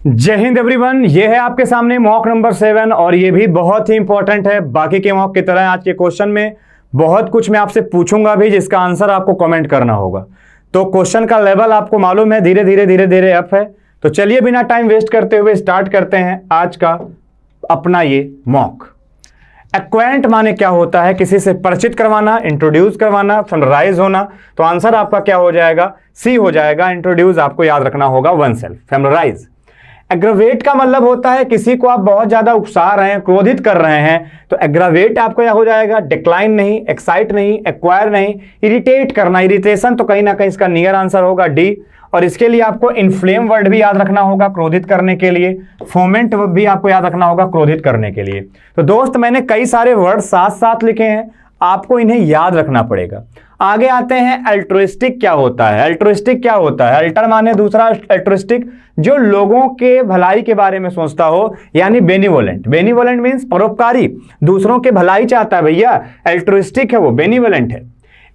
जय हिंद एवरीवन, ये है आपके सामने मॉक नंबर 7 और ये भी बहुत ही इंपॉर्टेंट है। बाकी के मॉक की तरह आज के क्वेश्चन में बहुत कुछ मैं आपसे पूछूंगा भी, जिसका आंसर आपको कमेंट करना होगा। तो क्वेश्चन का लेवल आपको मालूम है, धीरे धीरे अप है। तो चलिए बिना टाइम वेस्ट करते हुए स्टार्ट करते हैं आज का अपना ये मॉक। एक्वेंट माने क्या होता है? किसी से परिचित करवाना, इंट्रोड्यूस करवाना, फैमिलियराइज होना। तो आंसर आपका क्या हो जाएगा? सी हो जाएगा। इंट्रोड्यूस आपको याद रखना होगा, वन सेल्फ। फैमिलियराइज। एग्रावेट का मतलब होता है किसी को आप बहुत ज्यादा उकसा रहे हैं, क्रोधित कर रहे हैं, तो एग्रावेट आपको क्या हो जाएगा? डिक्लाइन नहीं, एक्साइट नहीं, एक्वायर नहीं, इरिटेट करना। इरिटेशन तो कहीं ना कहीं इसका नियर आंसर होगा डी। और इसके लिए आपको इन्फ्लेम वर्ड भी याद रखना होगा क्रोधित करने के लिए। फोमेंट भी आपको याद रखना होगा क्रोधित करने के लिए। तो दोस्त, मैंने कई सारे वर्ड साथ साथ लिखे हैं, आपको इन्हें याद रखना पड़ेगा। आगे आते हैं, अल्ट्रुइस्टिक क्या होता है? अल्ट्रुइस्टिक क्या होता है? अल्टर माने दूसरा, अल्ट्रुइस्टिक जो लोगों के भलाई के बारे में सोचता हो, यानी बेनिवोलेंट। बेनिवोलेंट मींस परोपकारी, दूसरों के भलाई चाहता है भैया, अल्ट्रुइस्टिक है वो, बेनिवोलेंट है।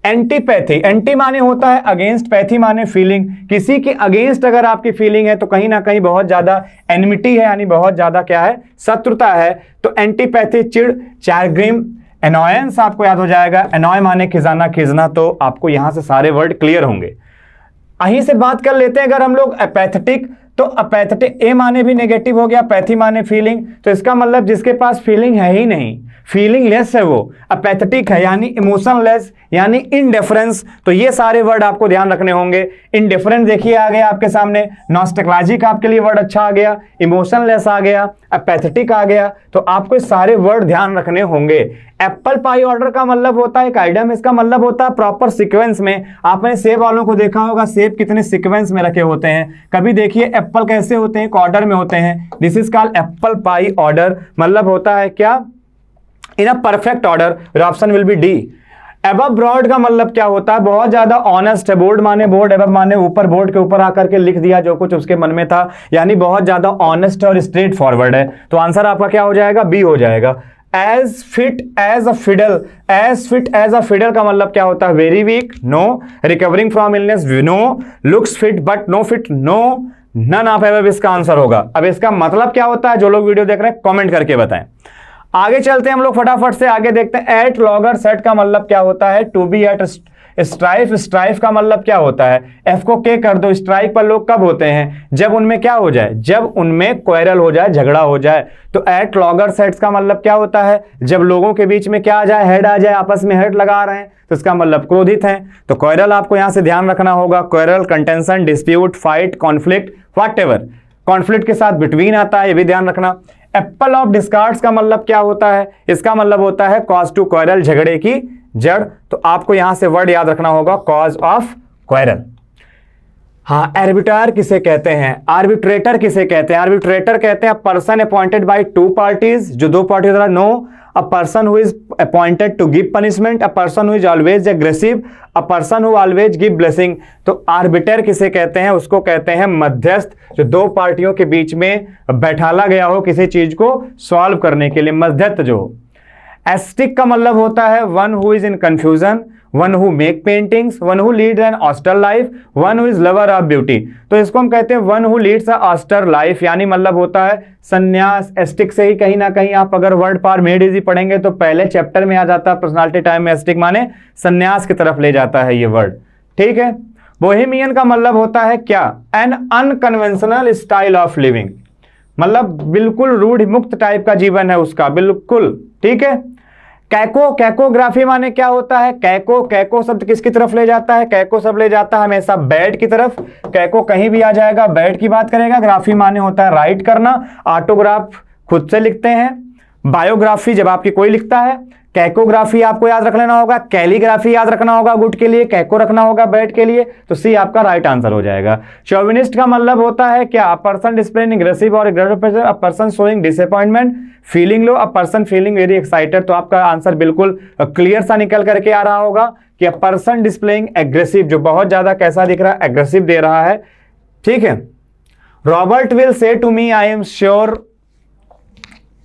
एंटीपैथी, एंटी माने होता है अगेंस्ट, पैथी माने फीलिंग। किसी के अगेंस्ट अगर आपकी फीलिंग है तो कहीं ना कहीं बहुत ज्यादा एनिमिटी है, यानी बहुत ज्यादा क्या है? शत्रुता है। तो एंटीपैथी चिड़, चैग्रिम। एनॉयंस आपको याद हो जाएगा, एनॉय माने खिजाना, खिजना। तो आपको यहां से सारे वर्ड क्लियर होंगे। अहीं से बात कर लेते हैं अगर हम लोग अपैथेटिक, तो अपैथेटिक ए माने भी नेगेटिव हो गया, पैथी माने फीलिंग। तो इसका मतलब जिसके पास फीलिंग है ही नहीं, फीलिंग लेस है, वो अपैथेटिक है, यानी इमोशन लेस, यानी इनडिफरेंस। तो ये सारे वर्ड आपको ध्यान रखने होंगे। इनडिफरेंस देखिए आ गया आपके सामने, नॉस्टैल्जिक आपके लिए वर्ड अच्छा आ गया, इमोशन लेस आ गया, अपैथेटिक आ गया। तो आपको सारे वर्ड ध्यान रखने होंगे। एप्पल पाई ऑर्डर का मतलब होता है एक आइटम, इसका मतलब होता है प्रॉपर सीक्वेंस में। आपने सेब वालों को देखा होगा, सेब कितने सीक्वेंस में रखे होते हैं। कभी देखिए एप्पल कैसे होते हैं, एक ऑर्डर में होते हैं। This is called apple pie order. मतलब होता है क्या? In a perfect order. Option will be D. Above broad का मतलब क्या होता है? बहुत ज्यादा ऑनेस्ट है। बोर्ड माने बोर्ड, एबव माने ऊपर, बोर्ड के ऊपर आकर के लिख दिया जो कुछ उसके मन में था, यानी बहुत ज्यादा ऑनेस्ट और स्ट्रेट फॉरवर्ड है। तो आंसर आपका क्या हो जाएगा? बी हो जाएगा। As fit as a fiddle, as fit as a fiddle का मतलब क्या होता है? Very weak, no. Recovering from illness, no. Looks fit but no fit, no. None of above इसका आंसर होगा। अब इसका मतलब क्या होता है? जो लोग वीडियो देख रहे हैं कमेंट करके बताएं। आगे चलते हैं हम लोग, फटाफट से आगे देखते हैं। एट लॉगर सेट का मतलब क्या होता है? To be at strife. Strife का मतलब क्या होता है? एफ को के कर दो। स्ट्राइक पर लोग कब होते हैं? जब उनमें क्या हो जाए? जब उनमें क्वेरल हो जाए, झगड़ा हो जाए। तो एट लॉगर सेट्स का मतलब क्या होता है? जब लोगों के बीच में क्या आ जाए? हेड आ जाए, आपस में हेड लगा रहे हैं, तो इसका मतलब क्रोधित हैं। तो क्वेरल आपको यहां से ध्यान रखना होगा। Quarrel, contention, dispute, fight, conflict, whatever. Conflict के साथ बिटवीन आता है, ये भी ध्यान रखना। एप्पल ऑफ डिस्कार्ड्स का मतलब क्या होता है? इसका मतलब होता है कॉज टू क्वेरल, झगड़े की जड़। तो आपको यहां से वर्ड याद रखना होगा, कॉज ऑफ क्वेरल। हाँ, आर्बिटर किसे कहते हैं? आर्बिट्रेटर किसे कहते हैं? आर्बिट्रेटर कहते हैं person appointed by two parties, जो दो पार्टी द्वारा। No, a person who is appointed to give punishment, a person who is always aggressive, a person who always give blessing। तो आर्बिटर किसे कहते हैं? उसको कहते हैं मध्यस्थ, जो दो पार्टियों के बीच में बैठाला गया हो किसी चीज को सॉल्व करने के लिए, मध्यस्थ जो। एस्टिक का मतलब होता है one who is in confusion, one who make paintings, one who lead an austere life, one who is lover of beauty. तो इसको हम कहते हैं one who leads a austere life, यानी मतलब होता है संन्यास। एस्टिक से ही कहीं ना कहीं आप अगर वर्ड पार मेड इजी पढ़ेंगे तो पहले चैप्टर में आ जाता है पर्सनालिटी टाइम में। एस्टिक माने संन्यास की तरफ ले जाता है ये वर्ड, ठीक है। बोहेमियन का मतलब होता है क्या? An unconventional style of living, मतलब बिल्कुल रूढ़ मुक्त टाइप का जीवन है उसका, बिल्कुल, ठीक है। कैको, कैकोग्राफी माने क्या होता है? कैको, कैको शब्द किसकी तरफ ले जाता है? कैको शब्द ले जाता है हमेशा बैड की तरफ। कैको कहीं भी आ जाएगा, बैड की बात करेगा। ग्राफी माने होता है राइट करना। ऑटोग्राफ खुद से लिखते हैं। बायोग्राफी जब आपकी कोई लिखता है। कैकोग्राफी आपको याद रख लेना होगा। कैलीग्राफी याद रखना होगा गुड के लिए, कैको रखना होगा बैड के लिए। तो सी आपका राइट आंसर हो जाएगा। शोविनिस्ट का मतलब होता है क्या? पर्सन डिस्प्लेइंग एग्रेसिव और a person showing disappointment, feeling low, a person feeling very excited. तो आपका आंसर बिल्कुल क्लियर सा निकल करके आ रहा होगा कि अ पर्सन डिस्प्लेइंग एग्रेसिव, जो बहुत ज्यादा कैसा दिख रहा है? एग्रेसिव दे रहा है, ठीक है। Robert will say to me I am sure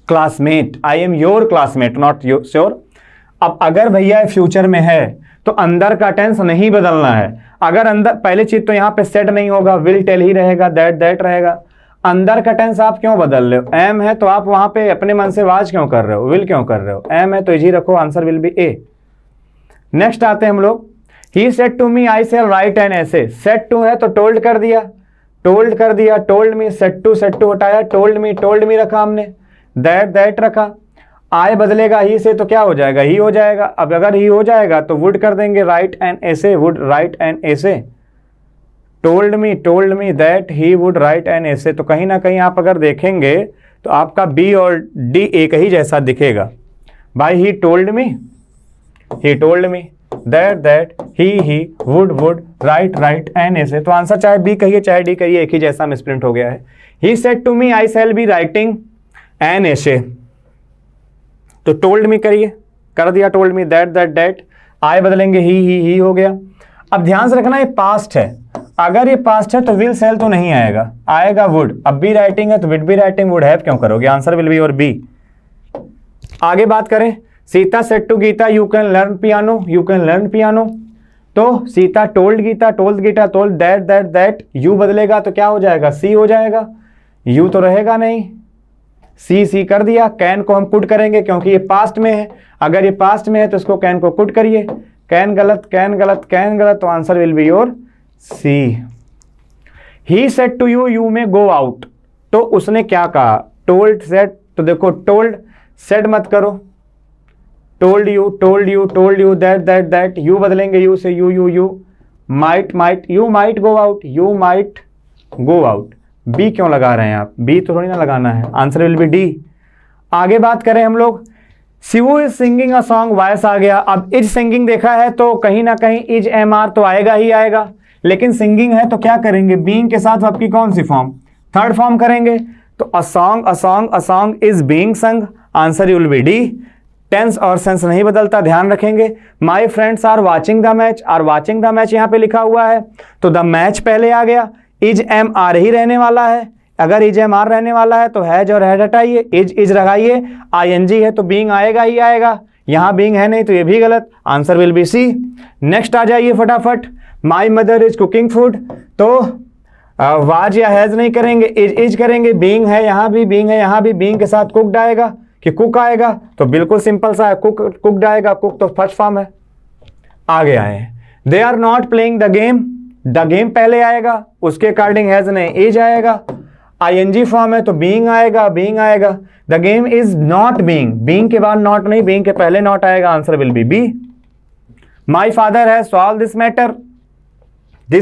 classmate, I am your classmate, not sure. अब अगर भैया फ्यूचर में है तो अंदर का टेंस नहीं बदलना है। अगर अंदर, पहली चीज तो यहां पे सेट नहीं होगा, विल टेल ही रहेगा, दैट रहेगा। अंदर का टेंस आप क्यों बदल रहे हो? एम है तो आप वहां पे अपने मन से वाज क्यों कर रहे हो, विल क्यों कर रहे हो? एम है तो इजी रखो, answer will be A. Next आते हैं हम लोग, he said to me I shall write an ऐसे। सेड टू है तो टोल्ड कर दिया, टोल्ड कर दिया, टोल्ड मी, सेड टू हटाया, टोल्ड मी रखा हमने, दैट रखा। आई बदलेगा ही से तो क्या हो जाएगा, ही हो जाएगा। अब अगर ही हो जाएगा तो वुड कर देंगे, राइट एन ऐसे, वुड राइट एन ऐसे। Told me that he would write an ऐसे। तो कहीं ना कहीं आप अगर देखेंगे तो आपका बी और डी एक ही जैसा दिखेगा। By he told me that he would write an ऐसे। तो आंसर चाहे बी कहिए चाहे डी कहिए एक ही जैसा मिसप्रिंट हो गया है। He said to me I shall be writing an ऐसे, तो टोल्ड मी करिए, कर दिया टोल्ड मी, दैट आई बदलेंगे ही हो गया। अब ध्यान से रखना ये पास्ट है, अगर ये पास्ट है तो विल शैल तो नहीं आएगा, आएगा वुड। अब बी राइटिंग है तो will be writing, would have क्यों करोगे, आंसर विल बी और बी। आगे बात करें, Sita said to Gita you can learn piano, तो Sita told Gita told that you बदलेगा तो क्या हो जाएगा, सी हो जाएगा, यू तो रहेगा नहीं, सी कर दिया। कैन को हम कुड करेंगे क्योंकि ये पास्ट में है, अगर ये पास्ट में है तो इसको कैन को कुड करिए, कैन गलत, तो answer will be your C. He said to you may go out, तो उसने क्या कहा, टोल्ड सेड, तो देखो टोल्ड सेड मत करो, टोल्ड यू दैट यू बदलेंगे यू से, you might you might go out. B क्यों लगा रहे हैं आप, बी तो थोड़ी ना लगाना है, आंसर विल बी डी। आगे बात करें हम लोग, Shivu is singing a song, voice आ गया। अब इज सिंगिंग देखा है तो कहीं ना कहीं इज एम आर तो आएगा ही आएगा, लेकिन सिंगिंग है तो क्या करेंगे, बीइंग के साथ आपकी कौन सी फॉर्म, थर्ड फॉर्म करेंगे। तो a song is being sung, answer will be D. Tense और सेंस नहीं बदलता, ध्यान रखेंगे। My friends are watching the match यहाँ पे लिखा हुआ है तो द मैच पहले आ गया, इज एम आर ही रहने वाला है, अगर इज एम आर रहने वाला है तो हैज और हैड हटाइए, इज लगाइए, आईएनजी है तो बीइंग आएगा ही आएगा, यहाँ बीइंग है नहीं तो ये भी गलत, answer will be C. Next आ जाइए फटाफट, my mother is cooking food, तो वाज या हैज नहीं करेंगे, इज करेंगे, बीइंग है यहाँ भी, बीइंग है यहाँ भी, बीइंग के साथ कुकड आएगा कि कुक आएगा, तो बिल्कुल सिंपल सा है, कुकड आएगा, कुक तो फर्स्ट फॉर्म है। आगे आए, they are not playing the game पहले आएगा, उसके अकॉर्डिंग हैज नहीं, इज आएगा, आईएनजी फॉर्म है तो बीइंग आएगा। The game is not being के बाद नॉट नहीं, बीइंग के पहले नॉट आएगा, answer will be B. My father has solve this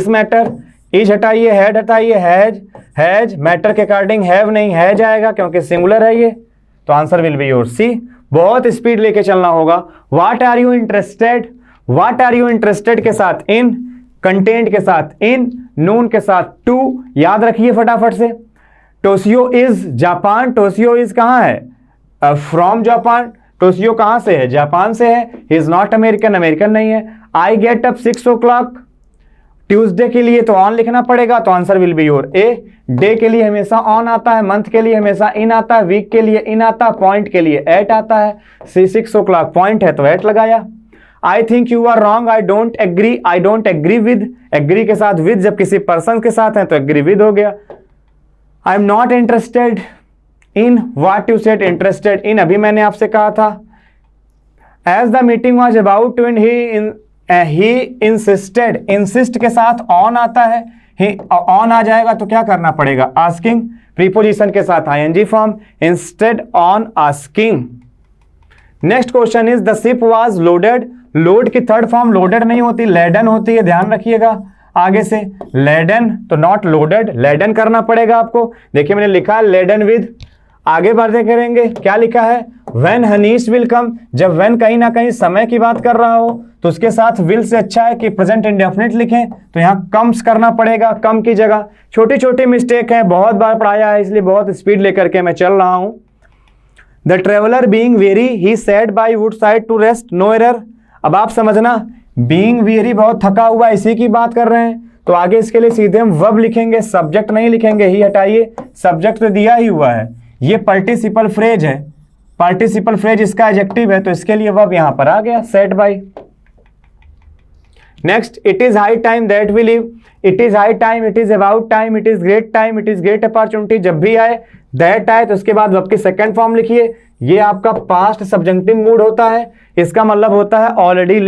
matter, is हटाइए, हैड हटाइए, हैज मैटर के अकॉर्डिंग हैव नहीं, हैज आएगा क्योंकि सिंगुलर है ये, तो आंसर विल बी योर सी। बहुत स्पीड लेके चलना होगा। व्हाट आर यू इंटरेस्टेड के साथ इन, कंटेंट के साथ इन, नून के साथ टू, याद रखिए फटाफट से। टोशियो इज जापान, टोशियो इज कहाँ है, फ्रॉम जापान, टोशियो कहाँ से है, जापान से है। ही इज नॉट अमेरिकन नहीं है। I get up 6 o'clock, Tuesday के लिए तो ऑन लिखना पड़ेगा, तो answer will be your A. Day के लिए हमेशा ऑन आता है, मंथ के लिए हमेशा इन आता है, वीक के लिए इन आता है, पॉइंट के लिए एट आता है। 6 o'clock पॉइंट है तो एट लगाया। I think you are wrong, I don't agree with, agree के साथ विद जब किसी पर्सन के साथ है तो एग्री विद हो गया। I am not interested in what you said, interested in अभी मैंने आपसे कहा था। As the meeting was about to end he insisted, insist के साथ ऑन आता है, ऑन आ जाएगा तो क्या करना पड़ेगा, आस्किंग, प्रीपोजिशन के साथ ING form, instead on asking. Next question is the ship was loaded, load की थर्ड फॉर्म लोडेड नहीं होती, लेडन होती है, ध्यान रखिएगा। आगे से लेडन तो नॉट लोडेड, लेडन करना पड़ेगा आपको। देखिए मैंने लिखा है लेडन विद। आगे बातें करेंगे, क्या लिखा है, व्हेन हनीश विल कम, जब व्हेन कहीं ना कहीं समय की बात कर रहा हो तो उसके साथ विल से अच्छा है कि प्रेजेंट इंडेफिनिट लिखें, तो यहाँ कम्स करना पड़ेगा, कम की जगह। छोटी छोटी मिस्टेक है, बहुत बार पढ़ाया है इसलिए बहुत स्पीड लेकर के मैं चल रहा हूँ। The traveller being weary, he sat by wood side to rest, no error. अब आप समझना, बीइंग वेरी बहुत थका हुआ इसी की बात कर रहे हैं, तो आगे इसके लिए सीधे हम वर्ब लिखेंगे, सब्जेक्ट नहीं लिखेंगे। ही हटाइए, सब्जेक्ट तो दिया ही हुआ है, ये पार्टिसिपल फ्रेज है, पार्टिसिपल फ्रेज इसका एडजेक्टिव है तो इसके लिए वर्ब यहां पर आ गया, sat by. Next, it is high time that we live, it is high time, it is about time, it is great time, it is great opportunity, जब भी आए दैट आए तो उसके बाद आपकी सेकंड फॉर्म लिखिए। ये आपका पास्ट सब्जेक्टिव मूड होता है, इसका मतलब होता है ऑलरेडी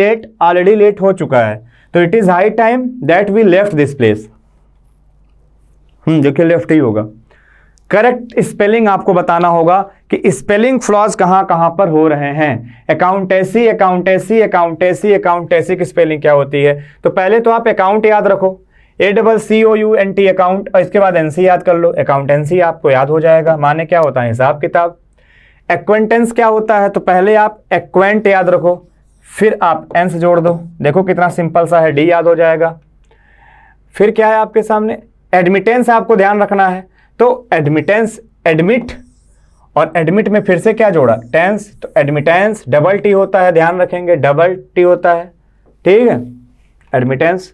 लेट हो चुका है। तो it is high time that we left this place, देखिए लेफ्ट ही होगा। करेक्ट स्पेलिंग आपको बताना होगा कि स्पेलिंग फ्लॉज कहां कहां पर हो रहे हैं। अकाउंटेंसी अकाउंटेंसी अकाउंटेंसी अकाउंटेंसी की स्पेलिंग क्या होती है? तो पहले तो आप अकाउंट याद रखो, ACCOUNT अकाउंट, और इसके बाद NC याद कर लो। अकाउंटेंसी आपको याद हो जाएगा, माने क्या होता है? हिसाब किताब। एक्वेंटेंस क्या होता है? तो पहले आप एक्वेंट याद रखो, फिर आप एंस जोड़ दो, देखो कितना सिंपल सा है, D याद हो जाएगा। फिर क्या है आपके सामने? एडमिटेंस आपको ध्यान रखना है, तो एडमिटेंस एडमिट, और एडमिट में फिर से क्या जोड़ा? टेंस, तो एडमिटेंस डबल T होता है, ध्यान रखेंगे डबल T होता है, ठीक है, एडमिटेंस।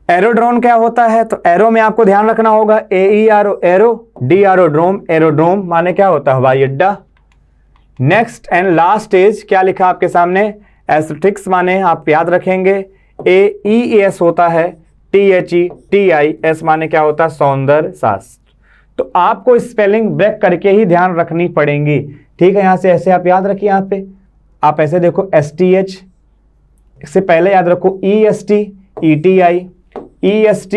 एरोड्रोम क्या होता है? तो एरो में आपको ध्यान रखना होगा AERO एरो, DRO ड्रोम, एरोड्रोम माने क्या होता है? हवाई अड्डा। नेक्स्ट एंड लास्ट स्टेज क्या लिखा आपके सामने? एस्थेटिक्स माने आप याद रखेंगे AES होता है, THETIS माने क्या होता है? सौंदर्य शास्त्र। तो आपको स्पेलिंग ब्रेक करके ही ध्यान रखनी पड़ेंगी, ठीक है। यहां से ऐसे आप याद रखिए, यहां पे आप ऐसे देखो STH, इससे पहले याद रखो EST ETI, EST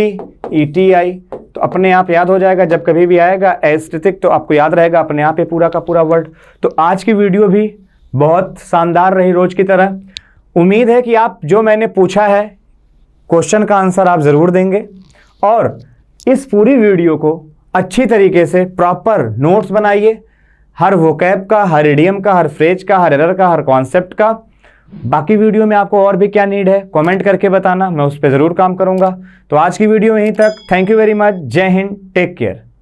ETI, तो अपने आप याद हो जाएगा। जब कभी भी आएगा एस्थेटिक तो आपको याद रहेगा अपने आप ये पूरा का पूरा वर्ड। तो आज की वीडियो भी बहुत शानदार रही रोज की तरह। उम्मीद है कि आप जो मैंने पूछा है क्वेश्चन का आंसर आप ज़रूर देंगे, और इस पूरी वीडियो को अच्छी तरीके से प्रॉपर नोट्स बनाइए, हर वोकैब का, हर इडियम का, हर फ्रेज का, हर एरर का, हर कॉन्सेप्ट का। बाकी वीडियो में आपको और भी क्या नीड है कमेंट करके बताना, मैं उस पर ज़रूर काम करूंगा। तो आज की वीडियो यहीं तक। Thank you very much. जय हिंद, टेक केयर।